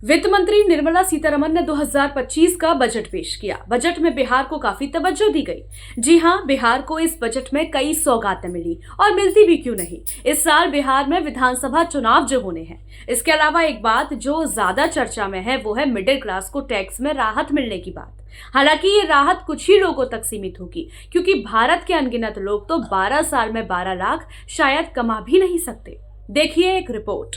वित्त मंत्री निर्मला सीतारमण ने 2025 का बजट पेश किया। बजट में बिहार को काफी तवज्जो दी गई। जी हां, बिहार को इस बजट में कई सौगातें मिली और मिलती भी क्यों नहीं। इस साल बिहार में विधानसभा चुनाव जो होने हैं। इसके अलावा एक बात जो ज्यादा चर्चा में है वो है मिडिल क्लास को टैक्स में राहत मिलने की बात। हालांकि ये राहत कुछ ही लोगों तक सीमित होगी, क्योंकि भारत के अनगिनत लोग तो 12 साल में 12 लाख शायद कमा भी नहीं सकते। देखिए एक रिपोर्ट।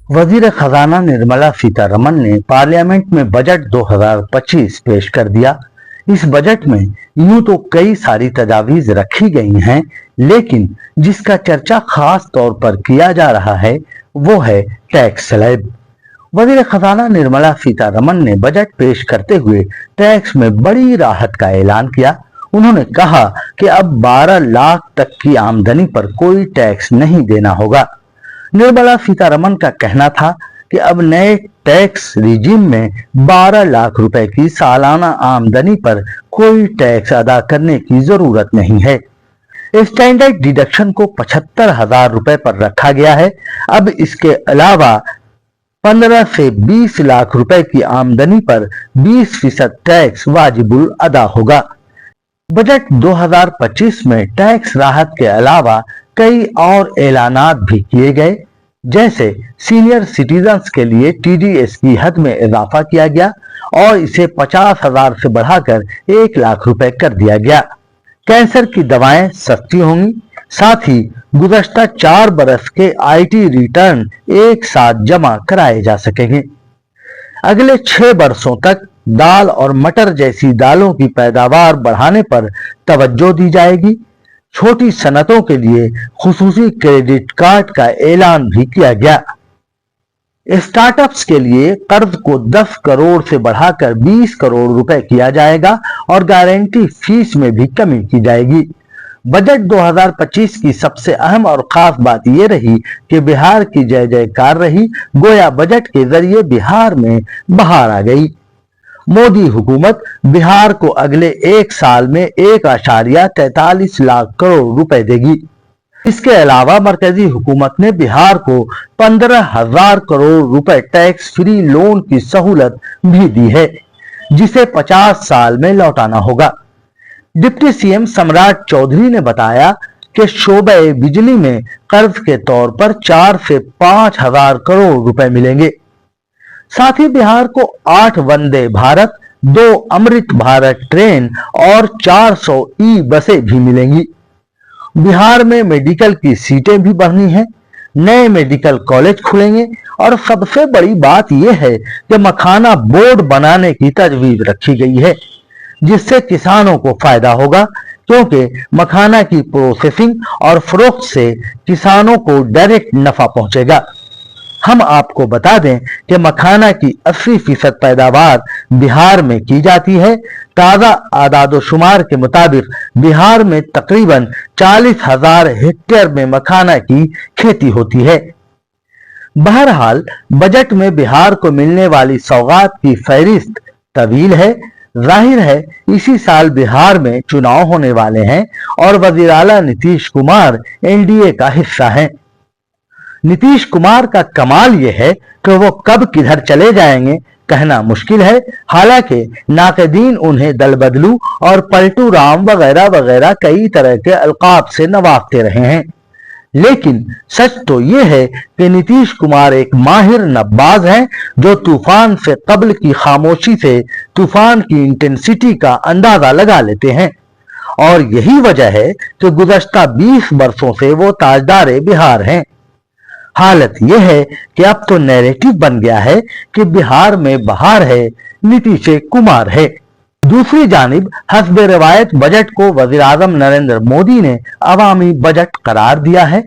वजीर खजाना निर्मला सीतारमण ने पार्लियामेंट में बजट 2025 पेश कर दिया। इस बजट में यूं तो कई सारी तजावीज रखी गई हैं, लेकिन जिसका चर्चा खास तौर पर किया जा रहा है वो है टैक्स स्लैब। वजीर खजाना निर्मला सीतारमण ने बजट पेश करते हुए टैक्स में बड़ी राहत का ऐलान किया। उन्होंने कहा कि अब 12 लाख तक की आमदनी पर कोई टैक्स नहीं देना होगा। निर्मला सीतारमण का कहना था कि अब नए टैक्स रिजीम में 12 लाख रुपए की सालाना आमदनी पर कोई टैक्स अदा करने की जरूरत नहीं है। स्टैंडर्ड डिडक्शन को 75,000 रुपए पर रखा गया है। अब इसके अलावा 15 से 20 लाख रुपए की आमदनी पर 20% टैक्स वाजिबुल अदा होगा। बजट 2025 में टैक्स राहत के अलावा कई और ऐलानात भी किए गए, जैसे सीनियर सिटीजन्स के लिए टीडीएस की हद में इजाफा किया गया और इसे 50,000 से बढ़ाकर 1 लाख रुपए कर दिया गया। कैंसर की दवाएं सस्ती होंगी। साथ ही गुज़श्ता 4 बरस के आईटी रिटर्न एक साथ जमा कराए जा सकेंगे। अगले 6 वर्षों तक दाल और मटर जैसी दालों की पैदावार बढ़ाने पर तवज्जो दी जाएगी। छोटी सनतों के लिए खुसूसी क्रेडिट कार्ड का ऐलान भी किया गया। स्टार्टअप्स के लिए कर्ज को 10 करोड़ से बढ़ाकर 20 करोड़ रुपए किया जाएगा और गारंटी फीस में भी कमी की जाएगी। बजट 2025 की सबसे अहम और खास बात यह रही कि बिहार की जय जयकार रही। गोया बजट के जरिए बिहार में बहार आ गई। मोदी हुकूमत बिहार को अगले 1 साल में 1.43 लाख करोड़ रुपए देगी। इसके अलावा मरकजी हुकूमत ने बिहार को 15,000 करोड़ रुपए टैक्स फ्री लोन की सहूलत भी दी है, जिसे 50 साल में लौटाना होगा। डिप्टी सीएम सम्राट चौधरी ने बताया कि शोबे बिजली में कर्ज के तौर पर 4 से 5,000 करोड़ रुपए मिलेंगे। साथ ही बिहार को 8 वंदे भारत, 2 अमृत भारत ट्रेन और 400 ई बसें भी मिलेंगी। बिहार में मेडिकल की सीटें भी बढ़नी हैं, नए मेडिकल कॉलेज खुलेंगे और सबसे बड़ी बात यह है कि मखाना बोर्ड बनाने की तजवीज रखी गई है, जिससे किसानों को फायदा होगा, क्योंकि मखाना की प्रोसेसिंग और फरोख्त से किसानों को डायरेक्ट नफा पहुंचेगा। हम आपको बता दें कि मखाना की 80% पैदावार बिहार में की जाती है। ताजा आदादोशुमार के मुताबिक बिहार में तकरीबन 40,000 हेक्टेयर में मखाना की खेती होती है। बहरहाल बजट में बिहार को मिलने वाली सौगात की फहरिस्त तवील है। जाहिर है इसी साल बिहार में चुनाव होने वाले हैं और वजीर आला नीतीश कुमार एनडीए का हिस्सा हैं। नीतीश कुमार का कमाल यह है कि वो कब किधर चले जाएंगे कहना मुश्किल है। हालांकि नाक़दीन उन्हें दल बदलू और पलटू राम वगैरह वगैरह कई तरह के अलकाब से नवाजते रहे हैं, लेकिन सच तो यह है कि नीतीश कुमार एक माहिर नब्बाज हैं, जो तूफान से कबल की खामोशी से तूफान की इंटेंसिटी का अंदाजा लगा लेते हैं। और यही वजह है कि गुज़श्ता 20 वर्षों से वो ताजदार बिहार हैं। हालत यह है कि अब तो नैरेटिव बन गया है कि बिहार में बहार है, नीतीश कुमार है। दूसरी जानिब हस्बे रिवायत बजट को वजीर आजम नरेंद्र मोदी ने अवामी बजट करार दिया है।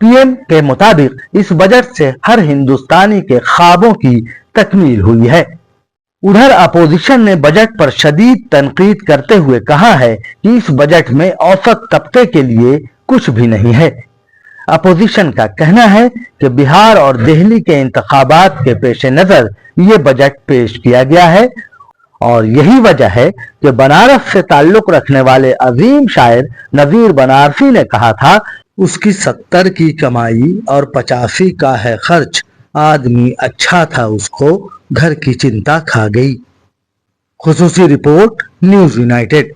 पीएम के मुताबिक इस बजट से हर हिंदुस्तानी के ख्वाबों की तकमील हुई है। उधर अपोजिशन ने बजट पर शदीद तनकीद करते हुए कहा है कि इस बजट में औसत तबके के लिए कुछ भी नहीं है। अपोजिशन का कहना है कि बिहार और दिल्ली के इंतखाबात के पेश नजर ये बजट पेश किया गया है और यही वजह है कि बनारस से ताल्लुक रखने वाले अजीम शायर नजीर बनारसी ने कहा था, उसकी 70 की कमाई और 85 का है खर्च, आदमी अच्छा था, उसको घर की चिंता खा गई। खुसूसी रिपोर्ट, न्यूज यूनाइटेड।